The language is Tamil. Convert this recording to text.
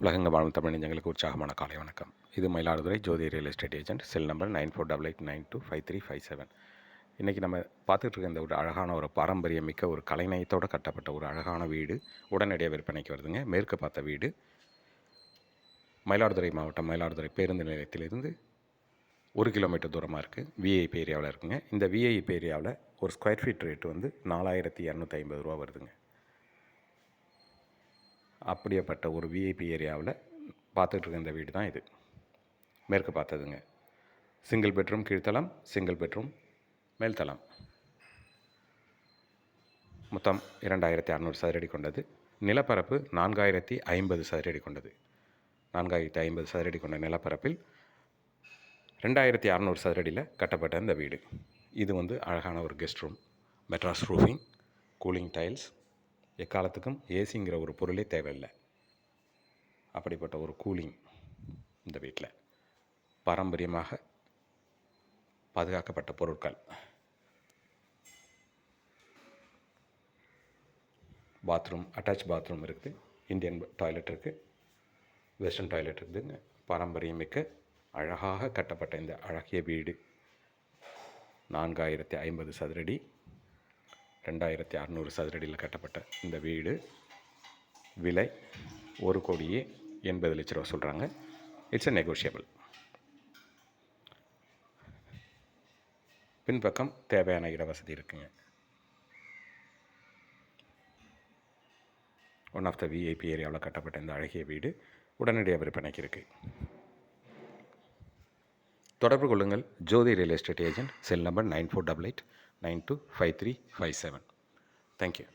உலகெங்க வாழும் தமிழ் நெஞ்சங்களுக்கு உற்சாகமான காலை வணக்கம். இது Mayiladuthurai Jothi real estate agent. Cell number 9488925357. இன்றைக்கி நம்ம பார்த்துட்டு இருக்க இந்த ஒரு அழகான ஒரு பாரம்பரியம் மிக்க ஒரு கலைநயத்தோடு கட்டப்பட்ட ஒரு அழகான வீடு உடனடியாக விற்பனைக்கு வருதுங்க. மேற்கு பார்த்த வீடு, மயிலாடுதுறை மாவட்டம் மயிலாடுதுறை பேருந்து நிலையத்திலிருந்து 1 கிலோமீட்டர் தூரமாக இருக்குது. விஐபி ஏரியாவில் இருக்குங்க. இந்த விஐபி ஏரியாவில் ஒரு ஸ்கொயர் ஃபீட் ரேட்டு வந்து 4250 ரூபா வருதுங்க. அப்படியேப்பட்ட ஒரு விஐபி ஏரியாவில் பார்த்துட்ருக்க இந்த வீடு தான் இது. மேற்கு பார்த்ததுங்க. சிங்கிள் பெட்ரூம் கீழ்த்தளம், சிங்கிள் பெட்ரூம் மேல்தளம். மொத்தம் 2600 சதுரடி கொண்டது. நிலப்பரப்பு 4050 சதுரடி கொண்டது. 4050 சதுரடி கொண்ட நிலப்பரப்பில் 2600 சதுரடியில் கட்டப்பட்ட இந்த வீடு. இது வந்து அழகான ஒரு guest room, Madras roofing, cooling tiles. எக்காலத்துக்கும் ஏசிங்கிற ஒரு பொருளே தேவையில்லை. அப்படிப்பட்ட ஒரு கூலிங் இந்த வீட்டில். பாரம்பரியமாக பாதுகாக்கப்பட்ட பொருட்கள். பாத்ரூம், அட்டாச் பாத்ரூம் இருக்குது. இந்தியன் டாய்லெட் இருக்குது, வெஸ்டர்ன் டாய்லெட் இருக்குதுங்க. பாரம்பரியம் மிக்க அழகாக கட்டப்பட்ட இந்த அழகிய வீடு 4050 சதுரடி, 2600 சதுரடியில் கட்டப்பட்ட இந்த வீடு விலை 1,80,00,000 ரூபா சொல்கிறாங்க. It's a negotiable. பின்பக்கம் தேவையான இட வசதி இருக்குங்க. ஒன் ஆஃப் த விஐபி ஏரியாவில் கட்டப்பட்ட இந்த அழகிய வீடு உடனடியாக விற்பனைக்கு இருக்குது. தொடர்பு கொள்ளுங்கள். Jothi real estate agent. Cell number 9488925357. Thank you.